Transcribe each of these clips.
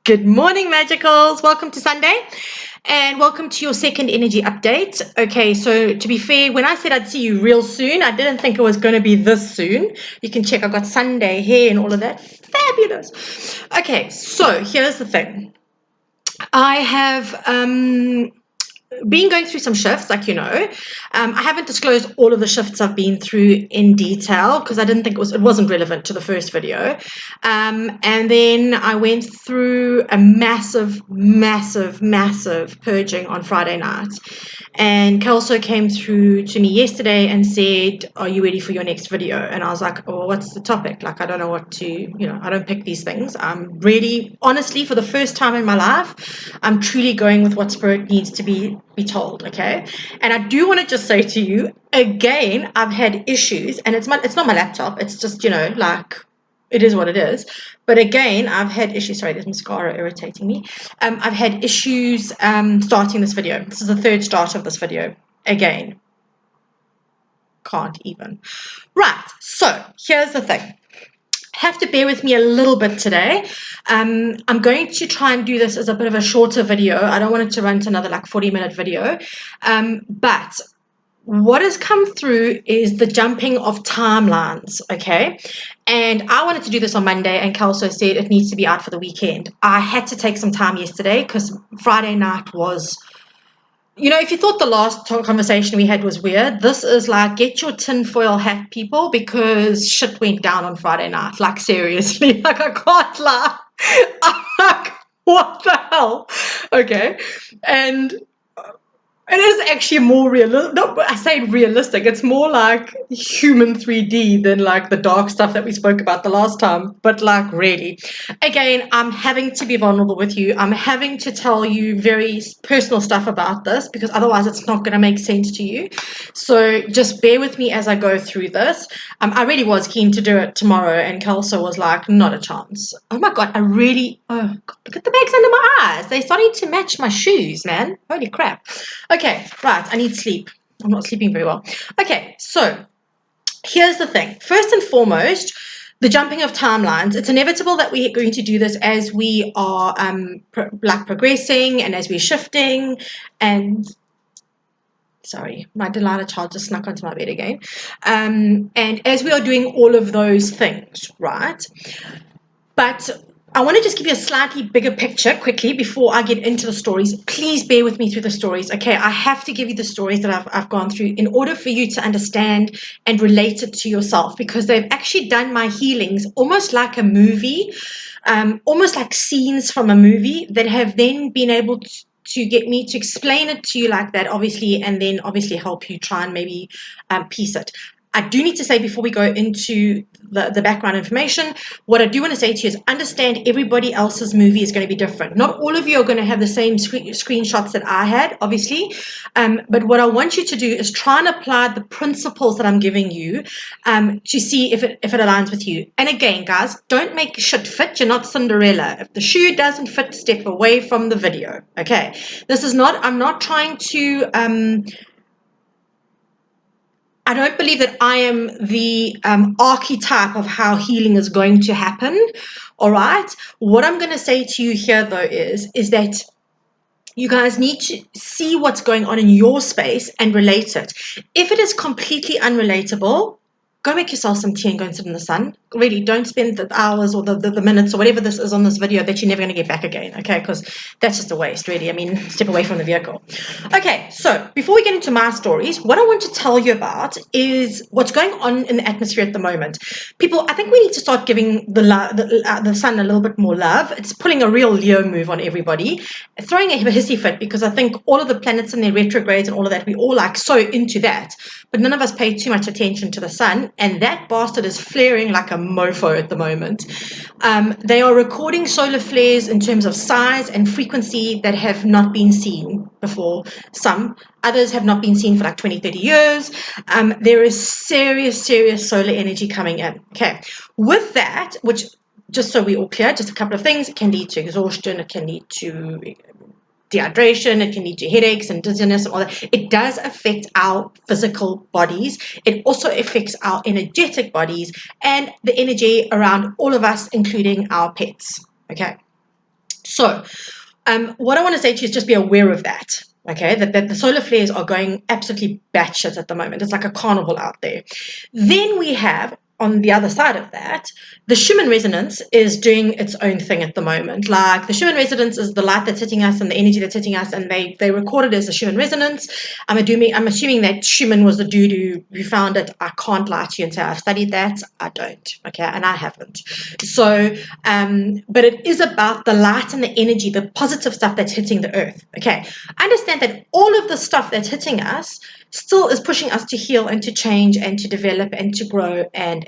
Good morning, Magicals. Welcome to Sunday and welcome to your second energy update. Okay, so to be fair, when I said I'd see you real soon, I didn't think it was going to be this soon. You can check, I got Sunday hair and all of that. Fabulous. Okay, so here's the thing. I have been going through some shifts, like you know. I haven't disclosed all of the shifts I've been through in detail because I didn't think it wasn't relevant to the first video. And then I went through a massive purging on Friday night. And Kelso came through to me yesterday and said, "Are you ready for your next video?" And I was like, "Oh, what's the topic? Like, I don't know what to, I don't pick these things. I'm really, honestly, for the first time in my life, I'm truly going with what spirit needs to be told, okay?" And I do want to just say to you, again, I've had issues, and it's not my laptop. It's just, like, it is what it is. But again, I've had issues. Sorry, there's mascara irritating me. I've had issues starting this video. This is the third start of this video. Again, can't even. Right, so here's the thing. Have to bear with me a little bit today. I'm going to try and do this as a bit of a shorter video. I don't want it to run to another like 40-minute video. But what has come through is the jumping of timelines, okay? And I wanted to do this on Monday, and Kelso said it needs to be out for the weekend. I had to take some time yesterday because Friday night was, if you thought the last conversation we had was weird, this is like, get your tinfoil hat, people, because shit went down on Friday night. Like, seriously, like, I can't lie. I'm like, what the hell? Okay. And it is actually more realistic. No, I say realistic. It's more like human 3D than like the dark stuff that we spoke about the last time. But like, really, again, I'm having to be vulnerable with you. I'm having to tell you very personal stuff about this because otherwise it's not going to make sense to you. So just bear with me as I go through this. I really was keen to do it tomorrow, and Kelso was like, not a chance. Oh my God, oh God, look at the bags under my eyes. They're starting to match my shoes, man. Holy crap. Okay, right, I need sleep. I'm not sleeping very well. Okay, so here's the thing. First and foremost, the jumping of timelines. It's inevitable that we're going to do this as we are progressing and as we're shifting. And sorry, my Delilah child just snuck onto my bed again. And as we are doing all of those things, right? But I want to just give you a slightly bigger picture quickly before I get into the stories. Please bear with me through the stories, okay? I have to give you the stories that I've gone through in order for you to understand and relate it to yourself, because they've actually done my healings almost like a movie, almost like scenes from a movie that have then been able to get me to explain it to you like that, obviously, and then obviously help you try and maybe piece it. I do need to say before we go into the background information, what I do want to say to you is understand everybody else's movie is going to be different. Not all of you are going to have the same screenshots that I had, obviously. But what I want you to do is try and apply the principles that I'm giving you to see if it aligns with you. And again, guys, don't make shit fit. You're not Cinderella. If the shoe doesn't fit, step away from the video. Okay. I'm not trying to I don't believe that I am the archetype of how healing is going to happen. All right. What I'm going to say to you here, though, is that you guys need to see what's going on in your space and relate it. If it is completely unrelatable, go make yourself some tea and go and sit in the sun. Really, don't spend the hours or the minutes or whatever this is on this video that you're never going to get back again, okay? Because that's just a waste, really. I mean, step away from the vehicle. Okay, so before we get into my stories, what I want to tell you about is what's going on in the atmosphere at the moment. People, I think we need to start giving the sun a little bit more love. It's pulling a real Leo move on everybody, throwing a hissy fit because I think all of the planets and their retrogrades and all of that, we all like so into that. But none of us pay too much attention to the sun, and that bastard is flaring like a mofo at the moment. They are recording solar flares in terms of size and frequency that have not been seen before. Some others have not been seen for like 20, 30 years. There is serious solar energy coming in. Okay, with that, which, just so we're all clear, just a couple of things, it can lead to exhaustion, it can lead to dehydration, it can lead to headaches and dizziness and all that. It does affect our physical bodies. It also affects our energetic bodies and the energy around all of us, including our pets. Okay. So what I want to say to you is just be aware of that. Okay, that the solar flares are going absolutely batshit at the moment. It's like a carnival out there. Then we have, on the other side of that, the Schumann resonance is doing its own thing at the moment. Like the Schumann resonance is the light that's hitting us and the energy that's hitting us, and they record it as a Schumann resonance. I'm assuming that Schumann was the dude who found it. I can't lie to you and say I've studied that. I don't. Okay, and I haven't. So, but it is about the light and the energy, the positive stuff that's hitting the earth. Okay, understand that all of the stuff that's hitting us still is pushing us to heal and to change and to develop and to grow and.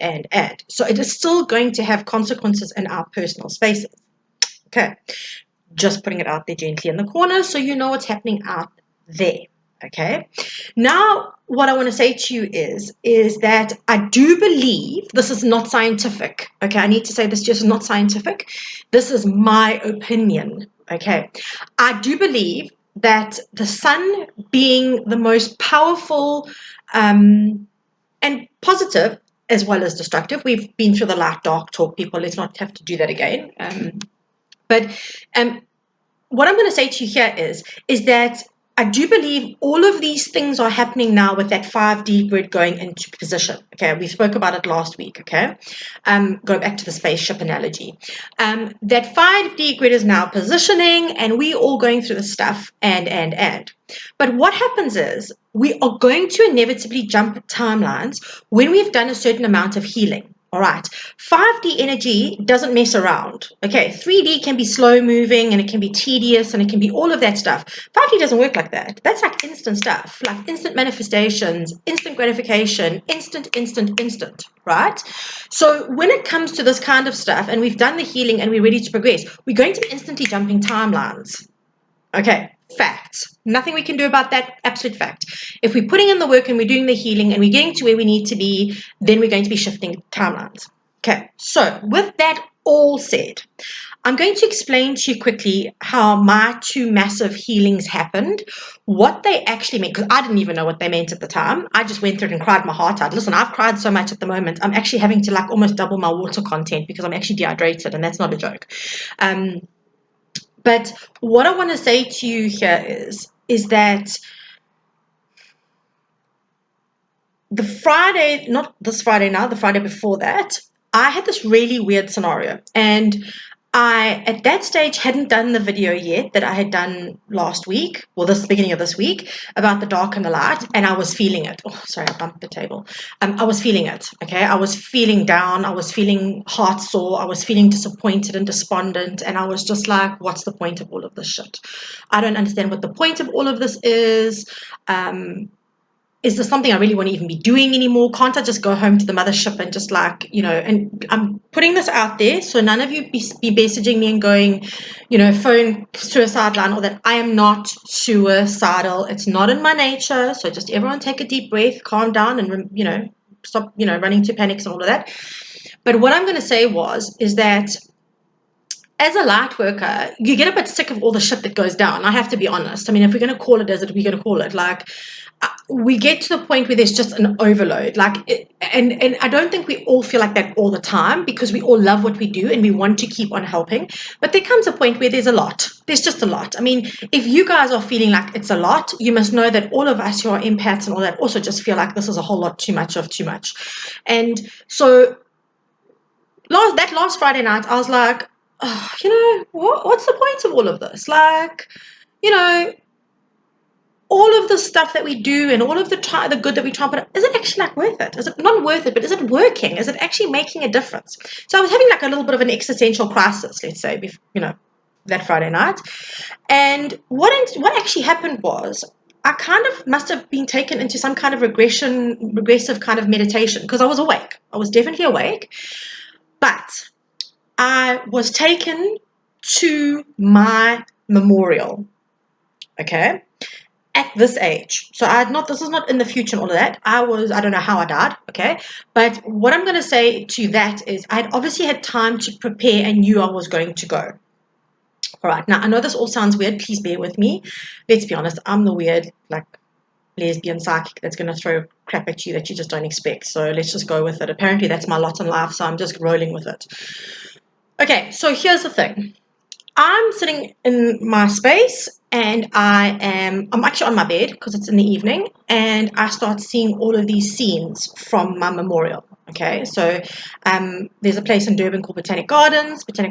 So it is still going to have consequences in our personal spaces. Okay, just putting it out there gently in the corner so you know what's happening out there. Okay, now what I want to say to you is that I do believe this is not scientific. Okay, I need to say this just not scientific. This is my opinion. Okay, I do believe that the sun being the most powerful and positive as well as destructive. We've been through the light dark talk, people. Let's not have to do that again. But what I'm going to say to you here is that I do believe all of these things are happening now with that 5D grid going into position. Okay, we spoke about it last week. Okay, go back to the spaceship analogy. That 5D grid is now positioning, and we all going through the stuff and. But what happens is we are going to inevitably jump timelines when we've done a certain amount of healing. All right, 5D energy doesn't mess around. Okay, 3D can be slow moving and it can be tedious and it can be all of that stuff. 5D doesn't work like that. That's like instant stuff, like instant manifestations, instant gratification, instant, right? So when it comes to this kind of stuff and we've done the healing and we're ready to progress, we're going to be instantly jumping timelines. Okay, facts. Nothing we can do about that, absolute fact. If we're putting in the work and we're doing the healing and we're getting to where we need to be, then we're going to be shifting timelines. Okay, so with that all said, I'm going to explain to you quickly how my two massive healings happened, what they actually meant, because I didn't even know what they meant at the time. I just went through it and cried my heart out. Listen, I've cried so much at the moment, I'm actually having to like almost double my water content because I'm actually dehydrated, and that's not a joke. But what I want to say to you here is that the Friday, not this Friday now, the Friday before that, I had this really weird scenario. And I, at that stage, hadn't done the video yet that I had done last week, or this beginning of this week, about the dark and the light, and I was feeling it. Oh, sorry, I bumped the table. I was feeling it, okay? I was feeling down. I was feeling heart sore. I was feeling disappointed and despondent, and I was just like, what's the point of all of this shit? I don't understand what the point of all of this is. Is this something I really want to even be doing anymore? Can't I just go home to the mothership and just like, and I'm putting this out there so none of you be messaging me and going, phone suicide line or that. I am not suicidal. It's not in my nature. So just everyone take a deep breath, calm down and, stop, running to panics and all of that. But what I'm going to say is that as a light worker, you get a bit sick of all the shit that goes down. I have to be honest. I mean, if we're going to call it as it, we're going to call it. Like, we get to the point where there's just an overload. And I don't think we all feel like that all the time because we all love what we do and we want to keep on helping. But there comes a point where there's a lot. There's just a lot. I mean, if you guys are feeling like it's a lot, you must know that all of us who are empaths and all that also just feel like this is a whole lot too much of too much. And so that last Friday night, I was like, oh, what's the point of all of this? Like, all of the stuff that we do and all of the good that we try to put, is it actually like worth it? Is it not worth it, but is it working? Is it actually making a difference? So I was having like a little bit of an existential crisis, let's say, that Friday night. And what actually happened was I kind of must have been taken into some kind of regressive kind of meditation because I was awake. I was definitely awake. But I was taken to my memorial, okay, at this age. So this is not in the future and all of that. I don't know how I died, okay? But what I'm going to say to that is I had obviously had time to prepare and knew I was going to go. All right, now I know this all sounds weird. Please bear with me. Let's be honest, I'm the weird, like, lesbian psychic that's going to throw crap at you that you just don't expect. So let's just go with it. Apparently that's my lot in life, so I'm just rolling with it. Okay, so here's the thing. I'm sitting in my space and I'm actually on my bed because it's in the evening, and I start seeing all of these scenes from my memorial. Okay, so there's a place in Durban called Botanical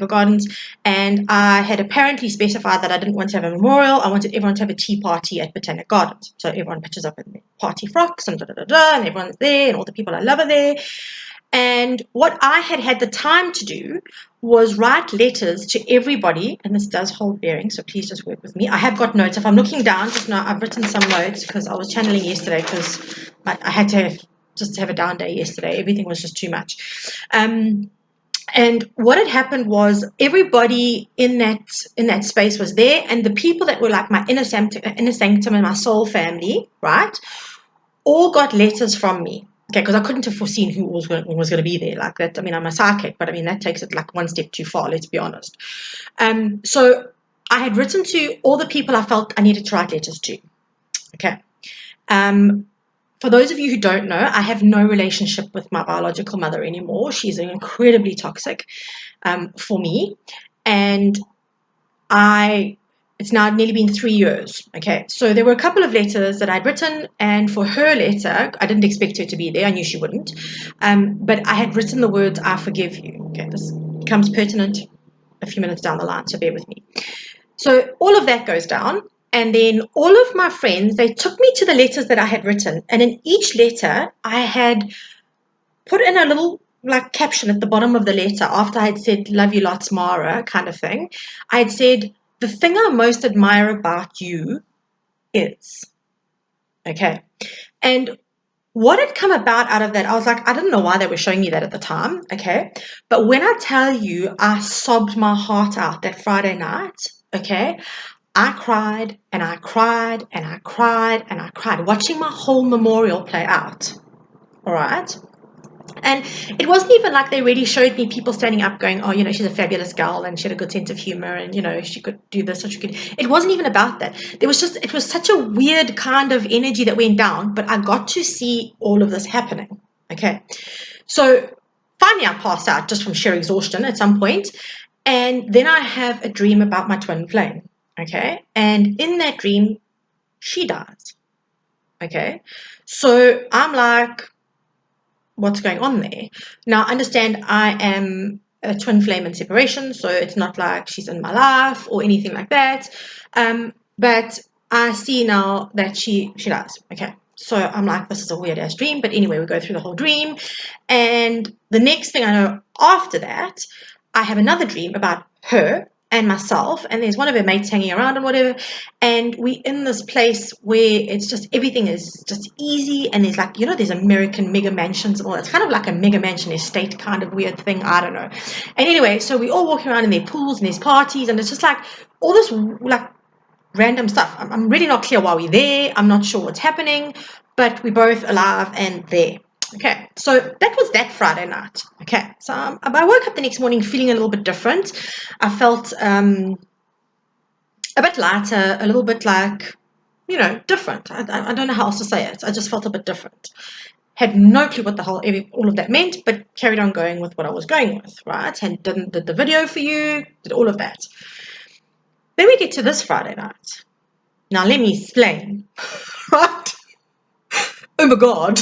Gardens, and I had apparently specified that I didn't want to have a memorial. I wanted everyone to have a tea party at Botanic Gardens. So everyone pitches up in their party frocks and and everyone's there, and all the people I love are there. And what I had the time to do was write letters to everybody, and this does hold bearing, so please just work with me. I have got notes. If I'm looking down, just now I've written some notes because I was channeling yesterday because I had to have a down day yesterday. Everything was just too much. And what had happened was everybody in that space was there, and the people that were like my inner sanctum and my soul family, right, all got letters from me. Okay, because I couldn't have foreseen who was going to be there like that. I mean, I'm a psychic, but I mean that takes it like one step too far. Let's be honest. So I had written to all the people I felt I needed to write letters to. Okay. For those of you who don't know, I have no relationship with my biological mother anymore. She's incredibly toxic for me, and it's now nearly been 3 years. Okay, so there were a couple of letters that I'd written, and for her letter, I didn't expect her to be there. I knew she wouldn't. But I had written the words, I forgive you. Okay, this becomes pertinent a few minutes down the line, so bear with me. So all of that goes down, and then all of my friends, they took me to the letters that I had written, and in each letter, I had put in a little like caption at the bottom of the letter after I had said, love you lots, Mara, kind of thing. I had said, the thing I most admire about you is, okay. And what had come about out of that, I was like, I didn't know why they were showing me that at the time, okay. But when I tell you, I sobbed my heart out that Friday night, okay. I cried and I cried and I cried and I cried, watching my whole memorial play out, all right. And it wasn't even like they really showed me people standing up going, oh, she's a fabulous girl and she had a good sense of humor and, she could do this or she could. It wasn't even about that. It was such a weird kind of energy that went down, but I got to see all of this happening. Okay. So finally I passed out just from sheer exhaustion at some point. And then I have a dream about my twin flame. Okay. And in that dream, she dies. Okay. So I'm like, what's going on there? Now, understand I am a twin flame in separation, so it's not like she's in my life or anything like that. But I see now that she does. Okay. So I'm like, this is a weird ass dream. But anyway, we go through the whole dream. And the next thing I know after that, I have another dream about her and myself, and there's one of her mates hanging around and whatever, and we in this place where it's just everything is just easy, and there's like, there's American mega mansions and all that. It's kind of like a mega mansion estate kind of weird thing, I don't know. And anyway, so we all walking around in their pools and there's parties, and it's just like all this like random stuff. I'm really not clear why we're there. I'm not sure what's happening, but we're both alive and there. Okay, so that was that Friday night. Okay, so I woke up the next morning feeling a little bit different. I felt a bit lighter, a little bit like, different. I don't know how else to say it. I just felt a bit different. Had no clue what the hell all of that meant, but carried on going with what I was going with, right? And did the video for you, did all of that. Then we get to this Friday night. Now let me explain, right? Oh my God.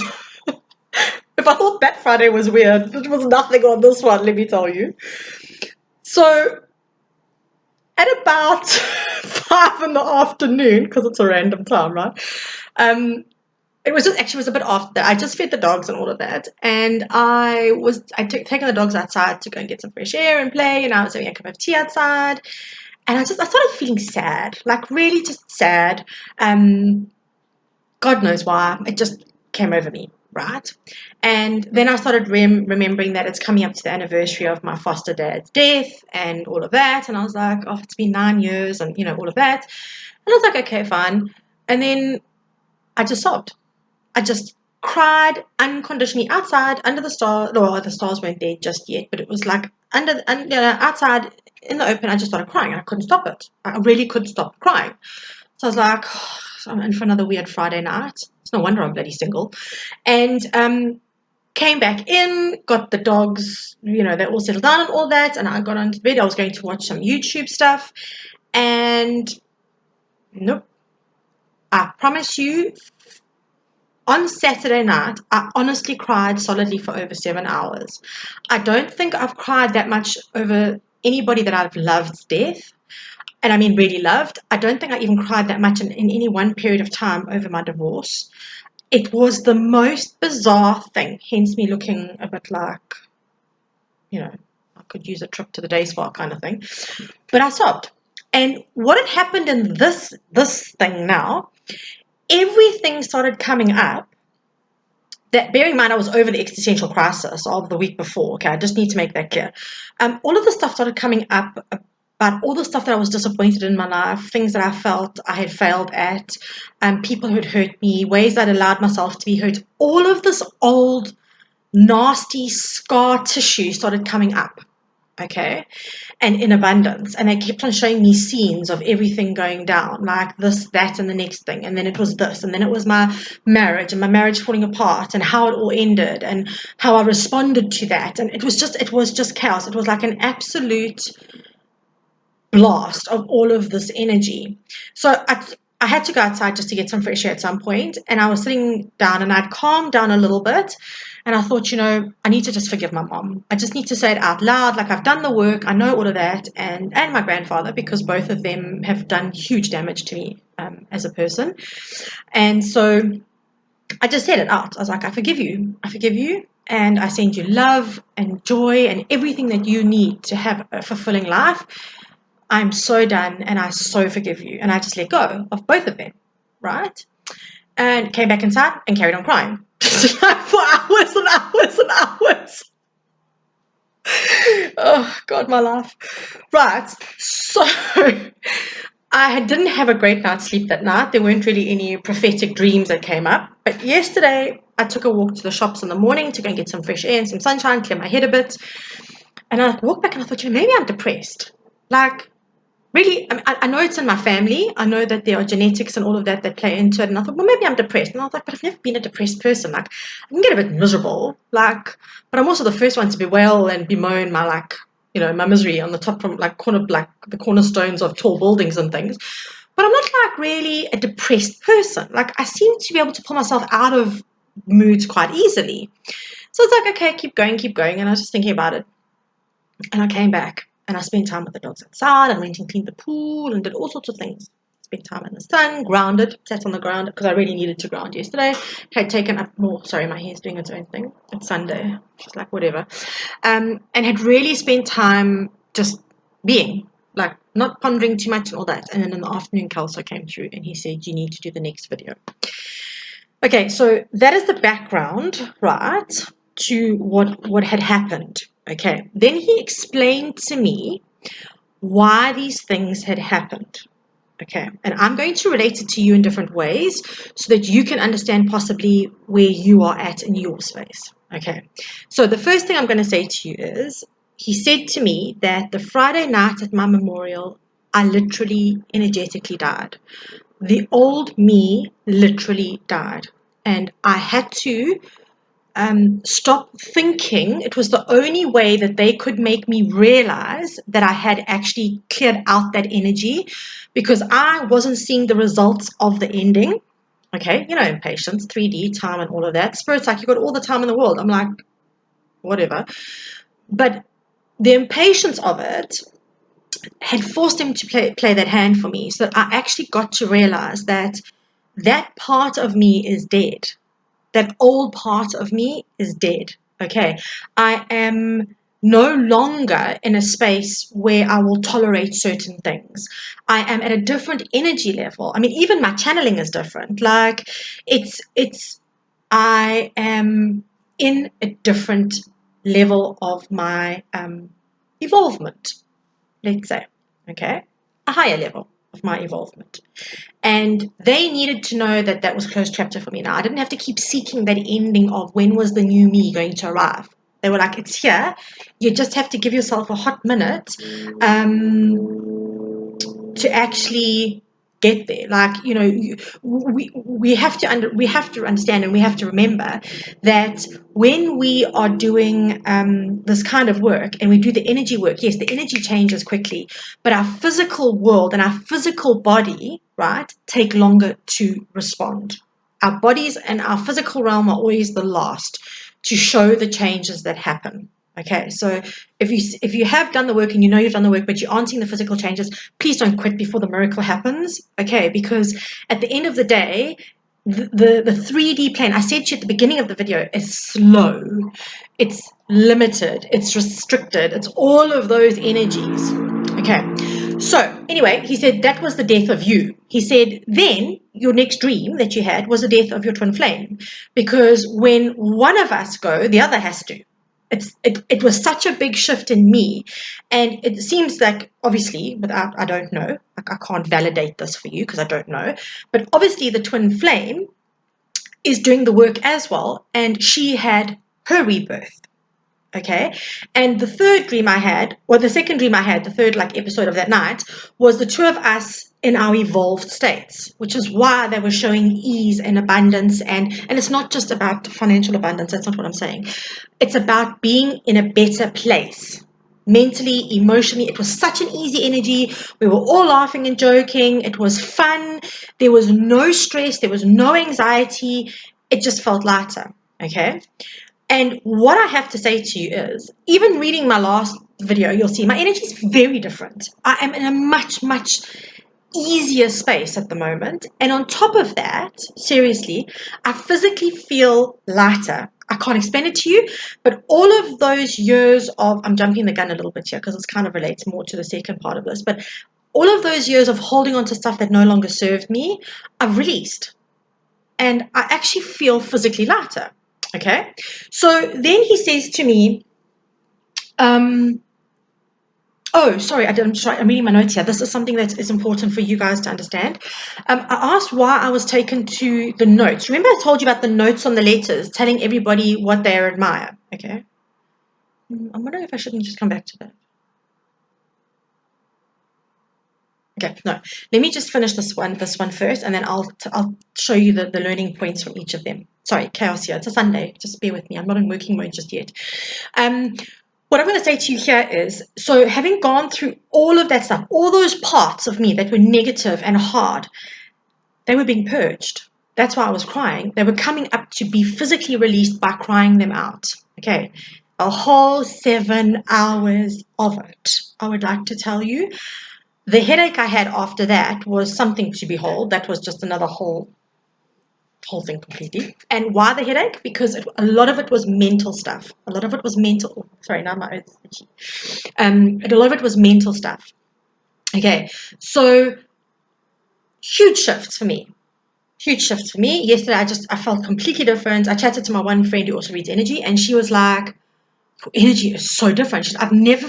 If I thought that Friday was weird, there was nothing on this one, let me tell you. So at about 5 in the afternoon, because it's a random time, right? It was a bit after. I just fed the dogs and all of that, and I'd taken the dogs outside to go and get some fresh air and play, and I was having a cup of tea outside, and I started feeling sad, like really just sad. God knows why. It just came over me, right? And then I started remembering that it's coming up to the anniversary of my foster dad's death and all of that. And I was like, oh, it's been 9 years and, all of that. And I was like, okay, fine. And then I just sobbed. I just cried unconditionally outside under the stars. No, the stars weren't there just yet, but it was like outside in the open. I just started crying and I couldn't stop it. I really couldn't stop crying. So I was like, oh, I'm in for another weird Friday night. It's no wonder I'm bloody single. And came back in, got the dogs, they all settled down and all that, and I got onto bed. I was going to watch some YouTube stuff, and nope. I promise you, on Saturday night, I honestly cried solidly for over 7 hours. I don't think I've cried that much over anybody that I've loved's death. And I mean really loved. I don't think I even cried that much in any one period of time over my divorce. It was the most bizarre thing, hence me looking a bit like, I could use a trip to the day spa kind of thing. But I sobbed. And what had happened in this thing now, everything started coming up. That, bearing in mind, I was over the existential crisis of the week before. Okay, I just need to make that clear. All of the stuff started coming up about all the stuff that I was disappointed in my life, things that I felt I had failed at, people who had hurt me, ways that I allowed myself to be hurt. All of this old, nasty scar tissue started coming up. Okay, and in abundance, and they kept on showing me scenes of everything going down, like this, that, and the next thing, and then it was this, and then it was my marriage and my marriage falling apart, and how it all ended, and how I responded to that, and it was just chaos. It was like an absolute blast of all of this energy. So I had to go outside just to get some fresh air at some point, and I was sitting down and I'd calmed down a little bit, and I thought, I need to just forgive my mom. I just need to say it out loud, like I've done the work, I know all of that, and my grandfather, because both of them have done huge damage to me as a person. And so I just said it out. I was like, I forgive you, and I send you love and joy and everything that you need to have a fulfilling life. I'm so done and I so forgive you. And I just let go of both of them, right? And came back inside and carried on crying. Like for hours and hours and hours. Oh, God, my life. Right, so I didn't have a great night's sleep that night. There weren't really any prophetic dreams that came up. But yesterday, I took a walk to the shops in the morning to go and get some fresh air and some sunshine, clear my head a bit. And I walked back and I thought, maybe I'm depressed. Like, really, I know it's in my family. I know that there are genetics and all of that play into it. And I thought, well, maybe I'm depressed. And I was like, but I've never been a depressed person. Like, I can get a bit miserable. Like, but I'm also the first one to bewail and bemoan my, my misery on the top from, the cornerstones of tall buildings and things. But I'm not, really a depressed person. Like, I seem to be able to pull myself out of moods quite easily. So it's like, okay, keep going. And I was just thinking about it. And I came back. And I spent time with the dogs outside and went and cleaned the pool and did all sorts of things. Spent time in the sun, grounded, sat on the ground because I really needed to ground yesterday. Had taken up more, sorry, my hair's doing its own thing. It's Sunday, just like whatever. And had really spent time just being, not pondering too much and all that. And then in the afternoon, Kelso came through and he said, you need to do the next video. Okay, so that is the background, right, to what had happened. Okay, then he explained to me why these things had happened. Okay, and I'm going to relate it to you in different ways so that you can understand possibly where you are at in your space. Okay, so the first thing I'm going to say to you is, he said to me that the Friday night at my memorial, I literally energetically died. The old me literally died. And I had to stop thinking. It was the only way that they could make me realize that I had actually cleared out that energy, because I wasn't seeing the results of the ending. Okay, impatience, 3D, time, and all of that. Spirit's like, you got all the time in the world. I'm like, whatever. But the impatience of it had forced him to play that hand for me, so that I actually got to realize that that part of me is dead. That old part of me is dead. Okay, I am no longer in a space where I will tolerate certain things. I am at a different energy level. I mean, even my channeling is different. Like, I am in a different level of my evolvement, let's say. Okay, a higher level of my evolvement. And they needed to know that that was a closed chapter for me. Now, I didn't have to keep seeking that ending of when was the new me going to arrive. They were like, it's here. You just have to give yourself a hot minute to actually get there. Like, we have to understand, and we have to remember that when we are doing this kind of work and we do the energy work, yes, the energy changes quickly, but our physical world and our physical body, right, take longer to respond. Our bodies and our physical realm are always the last to show the changes that happen. Okay, so if you have done the work and you know you've done the work, but you aren't seeing the physical changes, please don't quit before the miracle happens. Okay, because at the end of the day, the 3D plane, I said to you at the beginning of the video, is slow, it's limited, it's restricted, it's all of those energies. Okay, so anyway, he said that was the death of you. He said then your next dream that you had was the death of your twin flame, because when one of us go, the other has to. It was such a big shift in me, and it seems like, obviously, without, I don't know, like, I can't validate this for you because I don't know, but obviously the twin flame is doing the work as well, and she had her rebirth. Okay, and the third dream I had, or the second dream I had, the third like episode of that night, was the two of us in our evolved states, which is why they were showing ease and abundance, and it's not just about financial abundance. That's not what I'm saying. It's about being in a better place, mentally, emotionally. It was such an easy energy. We were all laughing and joking. It was fun. There was no stress. There was no anxiety. It just felt lighter. Okay. And what I have to say to you is, even reading my last video, you'll see my energy is very different. I am in a much, much easier space at the moment. And on top of that, seriously, I physically feel lighter. I can't explain it to you, but all of those years of, I'm jumping the gun a little bit here because this kind of relates more to the second part of this, but all of those years of holding on to stuff that no longer served me, I've released. And I actually feel physically lighter. Okay, so then he says to me, oh, sorry, I'm reading my notes here. This is something that is important for you guys to understand. I asked why I was taken to the notes. Remember I told you about the notes on the letters, telling everybody what they admire. Okay, I'm wondering if I shouldn't just come back to that. Okay, no, let me just finish this one first, and then I'll show you the learning points from each of them. Sorry, chaos here. It's a Sunday. Just bear with me. I'm not in working mode just yet. What I'm going to say to you here is, so having gone through all of that stuff, all those parts of me that were negative and hard, they were being purged. That's why I was crying. They were coming up to be physically released by crying them out. Okay, a whole 7 hours of it. I would like to tell you. The headache I had after that was something to behold. That was just another whole thing completely. And why the headache? Because a lot of it was mental stuff. A lot of it was mental. Sorry, now my ear's itchy. A lot of it was mental stuff. Okay, so huge shifts for me. Huge shifts for me. Yesterday, I felt completely different. I chatted to my one friend who also reads energy, and she was like, energy is so different. I've never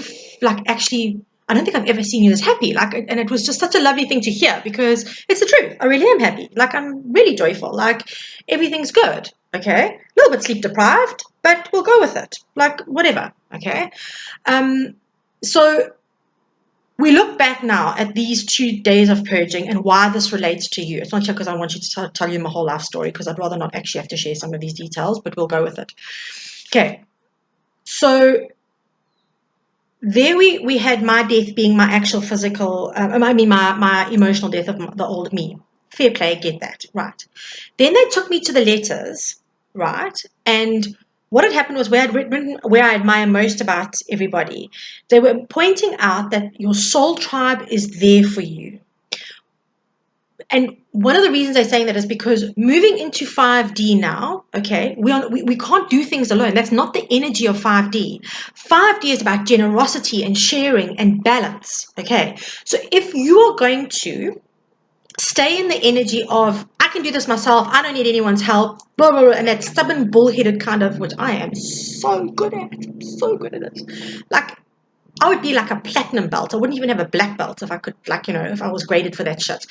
actually, I don't think I've ever seen you this happy. And it was just such a lovely thing to hear, because it's the truth. I really am happy. I'm really joyful. Everything's good. Okay, a little bit sleep deprived, but we'll go with it. Whatever. Okay. So we look back now at these 2 days of purging and why this relates to you. It's not because I want you to tell you my whole life story, because I'd rather not actually have to share some of these details, but we'll go with it. Okay. So there we had my death being my actual physical, my emotional death of the old me. Fair play, get that, right. Then they took me to the letters, right, and what had happened was, where I'd written where I admire most about everybody, they were pointing out that your soul tribe is there for you. And one of the reasons they're saying that is because moving into 5D now, okay, we can't do things alone. That's not the energy of 5D. 5D is about generosity and sharing and balance, okay? So if you are going to stay in the energy of, I can do this myself, I don't need anyone's help, blah, blah, blah, and that stubborn, bullheaded kind of, which I am so good at, it. I would be like a platinum belt. I wouldn't even have a black belt if I could, if I was graded for that shit.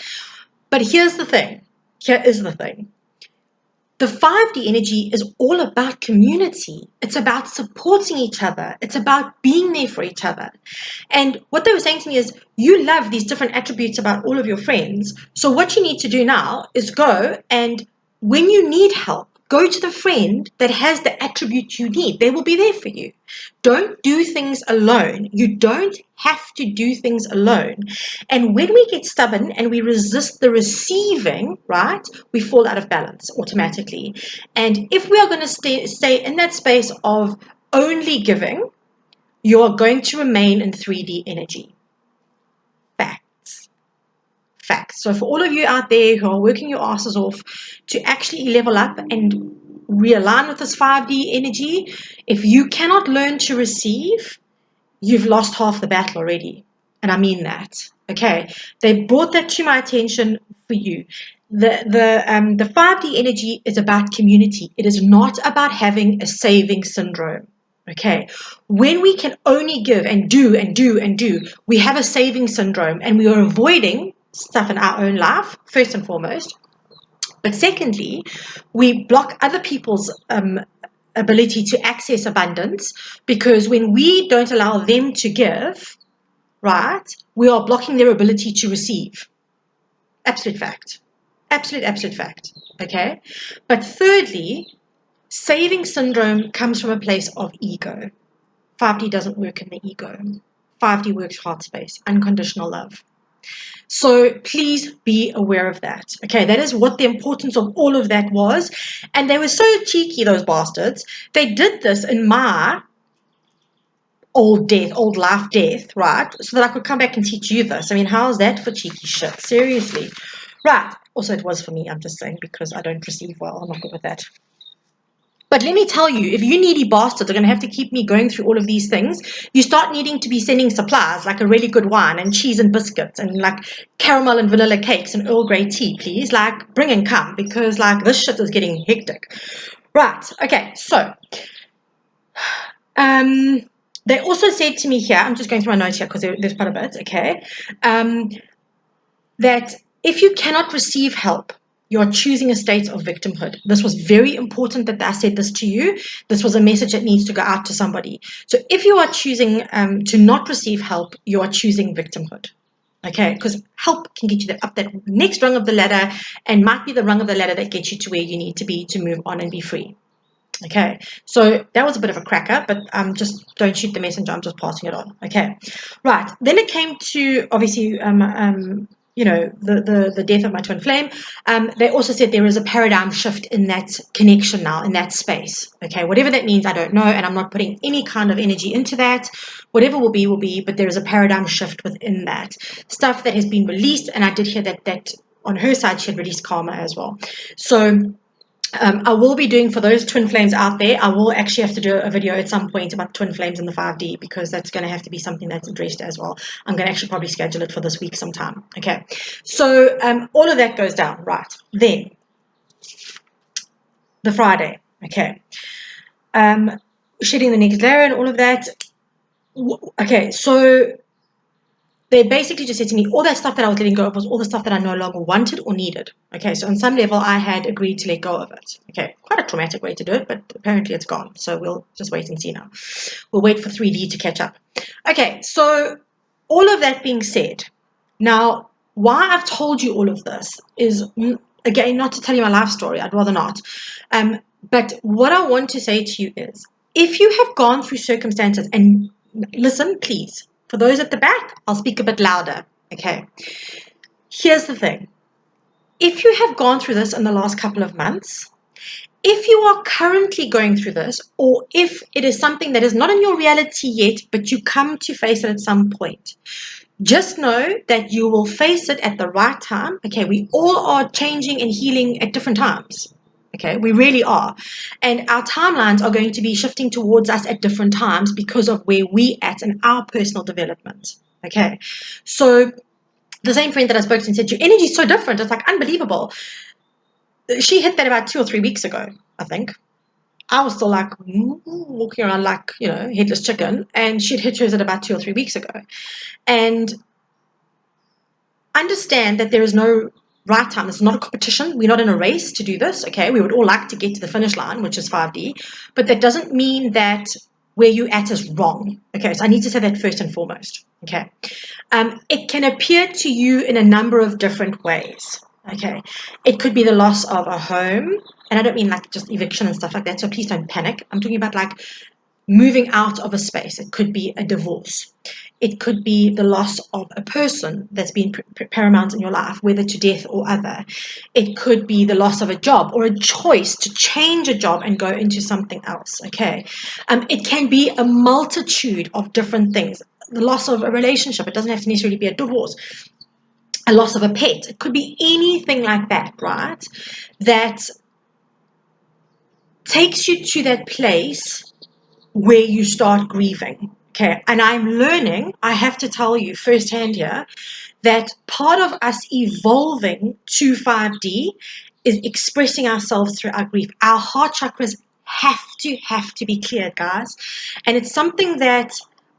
But here's the thing. Here is the thing. The 5D energy is all about community. It's about supporting each other. It's about being there for each other. And what they were saying to me is, you love these different attributes about all of your friends. So what you need to do now is go, and when you need help, go to the friend that has the attribute you need. They will be there for you. Don't do things alone. You don't have to do things alone. And when we get stubborn and we resist the receiving, right, we fall out of balance automatically. And if we are going to stay in that space of only giving, you're going to remain in 3D energy. Facts. Facts. So for all of you out there who are working your asses off to actually level up and realign with this 5D energy, if you cannot learn to receive, you've lost half the battle already. And I mean that. Okay. They brought that to my attention for you. The 5D energy is about community. It is not about having a saving syndrome. Okay. When we can only give and do and do and do, we have a saving syndrome, and we are avoiding stuff in our own life, first and foremost. But secondly, we block other people's ability to access abundance, because when we don't allow them to give, right, we are blocking their ability to receive. Absolute fact. Absolute fact. Okay. But thirdly, saving syndrome comes from a place of ego. 5D doesn't work in the ego. 5D works heart space, unconditional love. So please be aware of that. Okay, that is what the importance of all of that was. And they were so cheeky, those bastards. They did this in my old life death, right? So that I could come back and teach you this. I mean, how's that for cheeky shit? Seriously. Right. Also, it was for me, I'm just saying, because I don't receive well. I'm not good with that. But let me tell you, if you needy bastards are going to have to keep me going through all of these things, you start needing to be sending supplies like a really good wine and cheese and biscuits and like caramel and vanilla cakes and Earl Grey tea, please. Like, bring and come, because like this shit is getting hectic. Right. Okay. So, they also said to me here, I'm just going through my notes here because there's quite a bit, okay, that if you cannot receive help, you're choosing a state of victimhood. This was very important that I said this to you. This was a message that needs to go out to somebody. So if you are choosing to not receive help, you are choosing victimhood. Okay, because help can get you up that next rung of the ladder, and might be the rung of the ladder that gets you to where you need to be to move on and be free. Okay, so that was a bit of a cracker, but just don't shoot the messenger. I'm just passing it on. Okay, right. Then it came to obviously the death of my twin flame. They also said there is a paradigm shift in that connection now, in that space. Okay, whatever that means, I don't know, and I'm not putting any kind of energy into that. Whatever will be, but there is a paradigm shift within that stuff that has been released, and I did hear that on her side she had released karma as well. So. I will be doing, for those twin flames out there, I will actually have to do a video at some point about twin flames in the 5D, because that's going to have to be something that's addressed as well. I'm going to actually probably schedule it for this week sometime. Okay, so all of that goes down. Right, then the Friday. Okay, shedding the next layer and all of that. Okay, so they basically just said to me, all that stuff that I was letting go of was all the stuff that I no longer wanted or needed. Okay, so on some level, I had agreed to let go of it. Okay, quite a traumatic way to do it, but apparently it's gone. So we'll just wait and see now. We'll wait for 3D to catch up. Okay, so all of that being said, now, why I've told you all of this is, again, not to tell you my life story. I'd rather not. But what I want to say to you is, if you have gone through circumstances, and listen, please, for those at the back, I'll speak a bit louder, okay? Here's the thing. If you have gone through this in the last couple of months, if you are currently going through this, or if it is something that is not in your reality yet, but you come to face it at some point, just know that you will face it at the right time. Okay, we all are changing and healing at different times. Okay, we really are. And our timelines are going to be shifting towards us at different times because of where we at in our personal development. Okay, so the same friend that I spoke to and said, your energy is so different. It's like unbelievable. She hit that about 2 or 3 weeks ago, I think. I was still like walking around like, headless chicken. And she'd hit hers at about 2 or 3 weeks ago. And understand that there is no right time. It's not a competition. We're not in a race to do this, okay? We would all like to get to the finish line, which is 5D, but that doesn't mean that where you're at is wrong, okay? So I need to say that first and foremost, okay? It can appear to you in a number of different ways, okay? It could be the loss of a home, and I don't mean like just eviction and stuff like that, so please don't panic. I'm talking about like moving out of a space. It could be a divorce. It could be the loss of a person that's been paramount in your life, whether to death or other. It could be the loss of a job or a choice to change a job and go into something else, okay? It can be a multitude of different things. The loss of a relationship. It doesn't have to necessarily be a divorce. A loss of a pet. It could be anything like that, right? That takes you to that place where you start grieving. Okay, and I'm learning, I have to tell you firsthand here, that part of us evolving to 5D is expressing ourselves through our grief. Our heart chakras have to be cleared, guys. And it's something that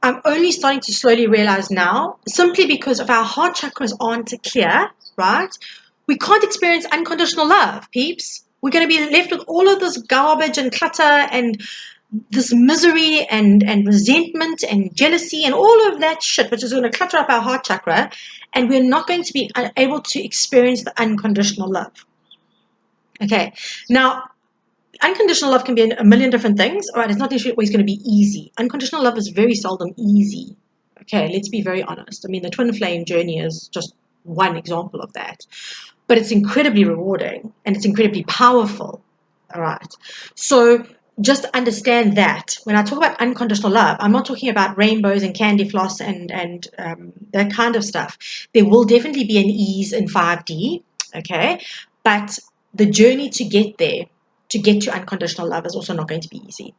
I'm only starting to slowly realize now, simply because if our heart chakras aren't clear, right? We can't experience unconditional love, peeps. We're going to be left with all of this garbage and clutter and this misery and resentment and jealousy and all of that shit, which is going to clutter up our heart chakra, and we're not going to be able to experience the unconditional love. Okay, now unconditional love can be a million different things. All right, it's not necessarily always going to be easy. Unconditional love is very seldom easy. Okay, let's be very honest. I mean, the twin flame journey is just one example of that, but it's incredibly rewarding and it's incredibly powerful. All right, so just understand that when I talk about unconditional love, I'm not talking about rainbows and candy floss and that kind of stuff. There will definitely be an ease in 5D, okay, but the journey to get there, to get to unconditional love, is also not going to be easy.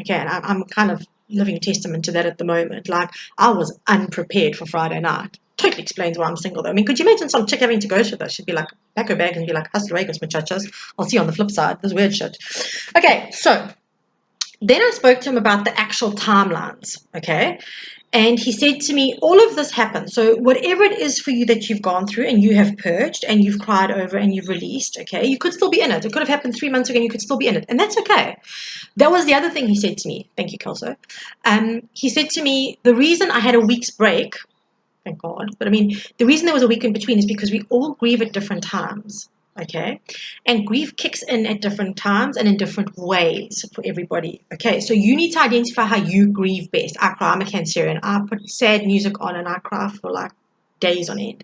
Okay, and I'm kind of living testament to that at the moment. Like, I was unprepared for Friday night. Totally explains why I'm single, though. I mean, could you imagine some chick having to go through this? She'd be like, pack her bag and be like, hasta luego, muchachos. I'll see you on the flip side. This weird shit. Okay, so then I spoke to him about the actual timelines, okay? And he said to me, all of this happened. So whatever it is for you that you've gone through and you have purged and you've cried over and you've released, okay, you could still be in it. It could have happened 3 months ago and you could still be in it. And that's okay. That was the other thing he said to me. Thank you, Kelso. He said to me, the reason I had a week's break, thank God, but I mean, the reason there was a week in between is because we all grieve at different times. Okay, and grief kicks in at different times and in different ways for everybody. Okay, so you need to identify how you grieve best. I cry, I'm a Cancerian. I put sad music on and I cry for like days on end.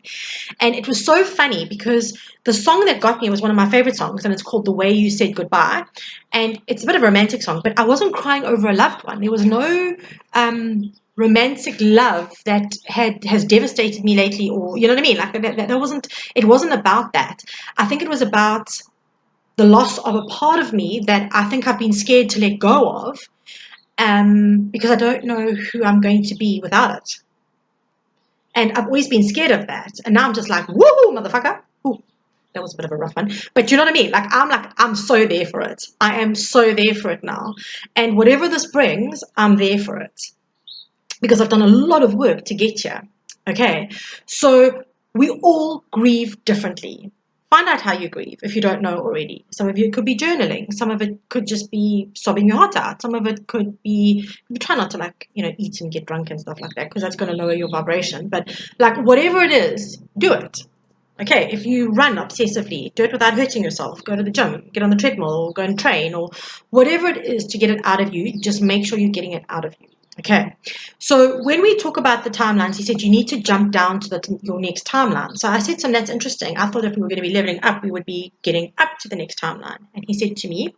And it was so funny because the song that got me was one of my favorite songs, and it's called The Way You Said Goodbye. And it's a bit of a romantic song, but I wasn't crying over a loved one. There was no romantic love that has devastated me lately, or you know what I mean? Like that wasn't, it wasn't about that. I think it was about the loss of a part of me that I think I've been scared to let go of, because I don't know who I'm going to be without it. And I've always been scared of that. And now I'm just like, woohoo, motherfucker. Ooh, that was a bit of a rough one. But you know what I mean? I'm so there for it. I am so there for it now. And whatever this brings, I'm there for it. Because I've done a lot of work to get here. Okay? So we all grieve differently. Find out how you grieve if you don't know already. Some of you could be journaling. Some of it could just be sobbing your heart out. Some of it could be, try not to like, eat and get drunk and stuff like that, because that's going to lower your vibration. But like whatever it is, do it. Okay, if you run obsessively, do it without hurting yourself. Go to the gym, get on the treadmill, or go and train, or whatever it is to get it out of you, just make sure you're getting it out of you. Okay, so when we talk about the timelines, he said you need to jump down to your next timeline. So I said to him, that's interesting. I thought if we were going to be leveling up, we would be getting up to the next timeline. And he said to me,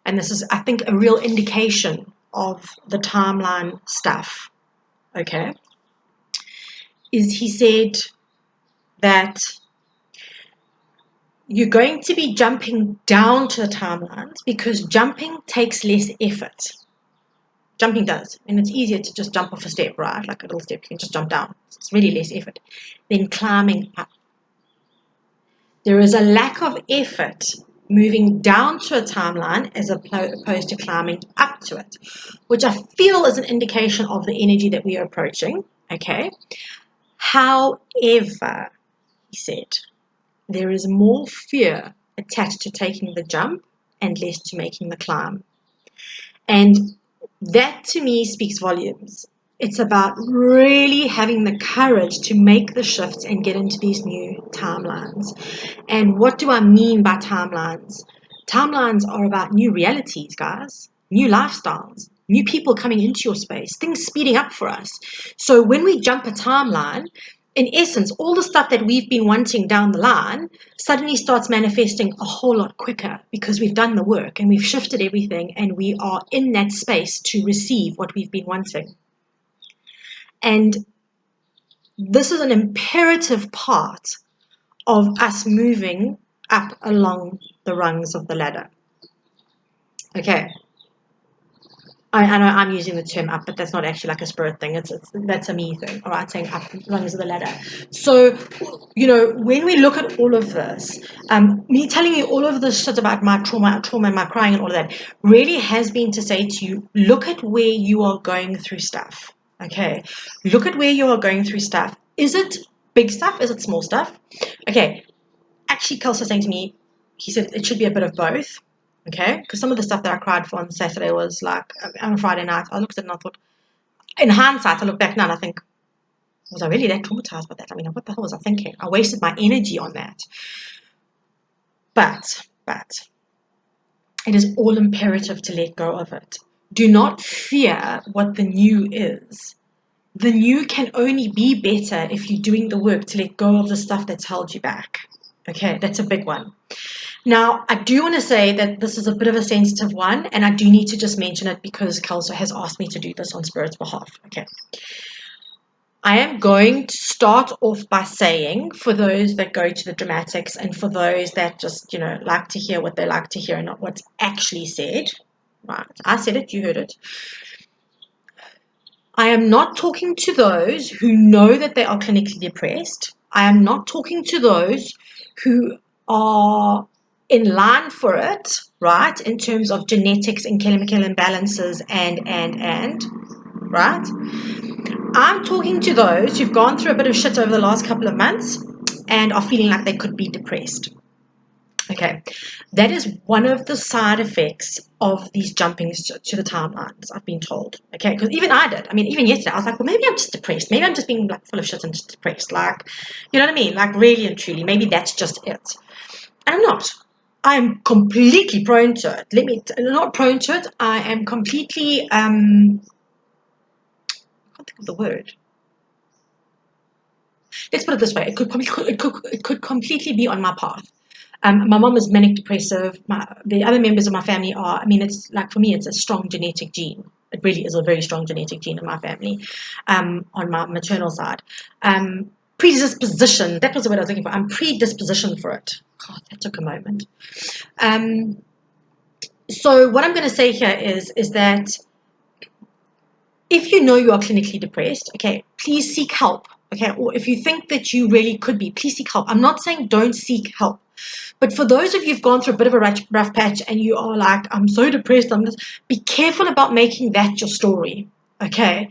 and this is, I think, a real indication of the timeline stuff, okay, is he said that you're going to be jumping down to the timelines because jumping takes less effort. Jumping does, and it's easier to just jump off a step, right? Like a little step, you can just jump down. It's really less effort than climbing up. There is a lack of effort moving down to a timeline as opposed to climbing up to it, which I feel is an indication of the energy that we are approaching, okay? However, he said, there is more fear attached to taking the jump and less to making the climb. And that to me speaks volumes. It's about really having the courage to make the shifts and get into these new timelines. And what do I mean by timelines? Timelines are about new realities, guys, new lifestyles, new people coming into your space, things speeding up for us. So when we jump a timeline, in essence, all the stuff that we've been wanting down the line suddenly starts manifesting a whole lot quicker because we've done the work and we've shifted everything and we are in that space to receive what we've been wanting. And this is an imperative part of us moving up along the rungs of the ladder. Okay. I know I'm using the term up, but that's not actually like a spirit thing. That's a me thing, all right, saying up rungs of the ladder. So, when we look at all of this, me telling you all of this shit about my trauma, and my crying and all of that really has been to say to you, look at where you are going through stuff, okay? Look at where you are going through stuff. Is it big stuff? Is it small stuff? Okay, actually, Kels was saying to me, he said it should be a bit of both. Okay, because some of the stuff that I cried for on Saturday was like on a Friday night. I looked at it and I thought, in hindsight, I look back now and I think, was I really that traumatized by that? I mean, what the hell was I thinking? I wasted my energy on that. But it is all imperative to let go of it. Do not fear what the new is. The new can only be better if you're doing the work to let go of the stuff that's held you back. Okay, that's a big one. Now, I do want to say that this is a bit of a sensitive one, and I do need to just mention it because Kelso has asked me to do this on Spirit's behalf. Okay. I am going to start off by saying, for those that go to the dramatics and for those that just, like to hear what they like to hear and not what's actually said, right? I said it, you heard it. I am not talking to those who know that they are clinically depressed. I am not talking to those who are in line for it, right, in terms of genetics and chemical imbalances and, right? I'm talking to those who've gone through a bit of shit over the last couple of months and are feeling like they could be depressed. Okay, that is one of the side effects of these jumpings to the timelines, I've been told. Okay, because even I did. I mean, even yesterday, I was like, well, maybe I'm just depressed. Maybe I'm just being like full of shit and just depressed. Like, you know what I mean? Like, really and truly, maybe that's just it. And I'm not. I'm completely prone to it. Not prone to it. I am completely, I can't think of the word. Let's put it this way. It could completely be on my path. My mom is manic depressive. The other members of my family are, it's like, for me, it's a strong genetic gene. It really is a very strong genetic gene in my family, on my maternal side. Predisposition, that was the word I was looking for. I'm predispositioned for it. God, that took a moment. So what I'm going to say here is that if you know you are clinically depressed, okay, please seek help. Okay, or if you think that you really could be, please seek help. I'm not saying don't seek help. But for those of you who've gone through a bit of a rough patch and you are like, I'm so depressed, be careful about making that your story, okay?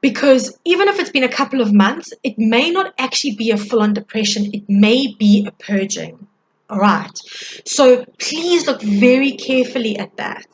Because even if it's been a couple of months, it may not actually be a full-on depression. It may be a purging, all right? So please look very carefully at that.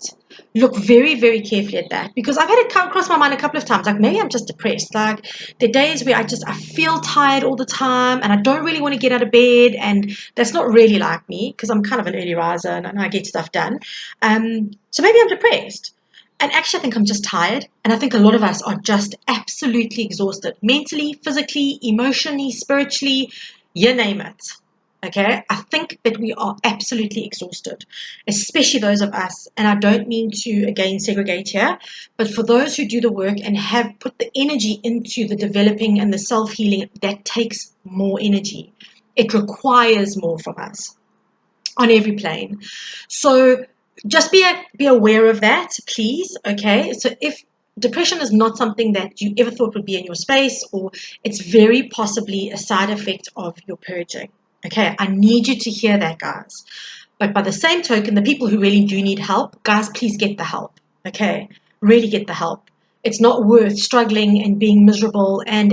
Look very, very carefully at that, because I've had it come across my mind a couple of times, like maybe I'm just depressed. Like the days where I feel tired all the time and I don't really want to get out of bed, and that's not really like me because I'm kind of an early riser and I get stuff done. So maybe I'm depressed. And actually, I think I'm just tired. And I think a lot of us are just absolutely exhausted, mentally, physically, emotionally, spiritually, you name it. Okay, I think that we are absolutely exhausted, especially those of us, and I don't mean to again segregate here, but for those who do the work and have put the energy into the developing and the self-healing, that takes more energy. It requires more from us on every plane. So just be aware of that, please. Okay, so if depression is not something that you ever thought would be in your space, or it's very possibly a side effect of your purging. Okay, I need you to hear that, guys. But by the same token, the people who really do need help, guys, please get the help. Okay, really get the help. It's not worth struggling and being miserable and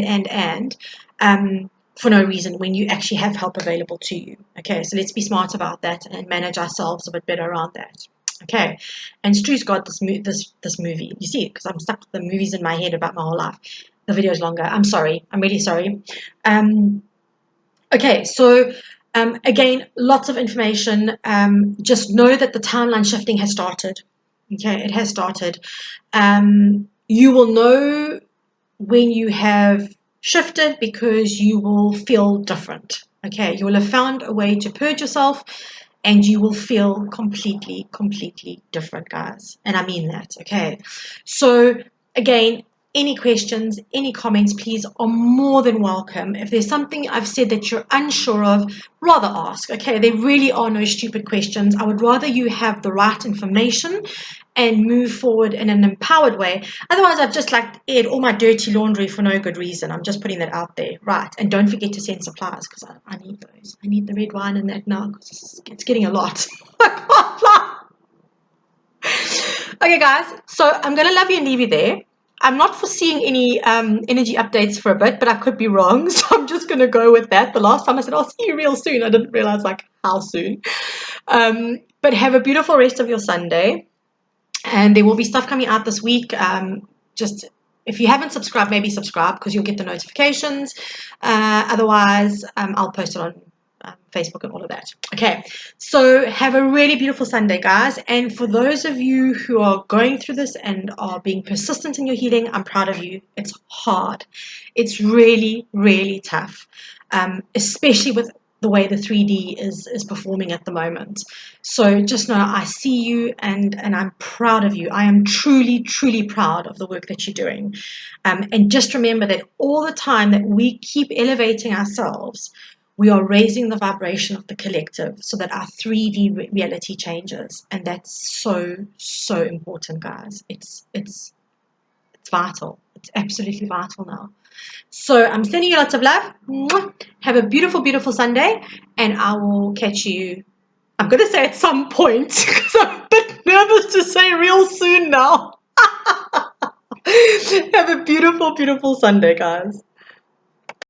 for no reason when you actually have help available to you. Okay, so let's be smart about that and manage ourselves a bit better around that. Okay, and Stu's got this movie. You see, because I'm stuck with the movies in my head about my whole life. The video is longer. I'm sorry. I'm really sorry. Okay, so again, lots of information. Just know that the timeline shifting has started. Okay, it has started. You will know when you have shifted because you will feel different. Okay, you will have found a way to purge yourself and you will feel completely different, guys. And I mean that. Okay, so again, any questions, any comments, please are more than welcome. If there's something I've said that you're unsure of, rather ask. Okay, there really are no stupid questions. I would rather you have the right information and move forward in an empowered way. Otherwise, I've just like aired all my dirty laundry for no good reason. I'm just putting that out there, right? And don't forget to send supplies because I need those. I need the red wine and that now because it's getting a lot. I can't lie. Okay, guys, so I'm going to love you and leave you there. I'm not foreseeing any energy updates for a bit, but I could be wrong, so I'm just going to go with that. The last time I said, I'll see you real soon, I didn't realize, like, how soon. But have a beautiful rest of your Sunday, and there will be stuff coming out this week. Just if you haven't subscribed, maybe subscribe because you'll get the notifications. Otherwise, I'll post it on Facebook and all of that. Okay, so have a really beautiful Sunday, guys. And for those of you who are going through this and are being persistent in your healing, I'm proud of you. It's hard. It's really tough, especially with the way the 3D is performing at the moment. So just know I see you and I'm proud of you. I am truly proud of the work that you're doing. And just remember that all the time that we keep elevating ourselves, we are raising the vibration of the collective so that our 3D reality changes. And that's so important, guys. It's vital. It's absolutely vital now. So I'm sending you lots of love. Have a beautiful Sunday, and I will catch you, I'm going to say at some point because I'm a bit nervous to say real soon now. Have a beautiful Sunday, guys.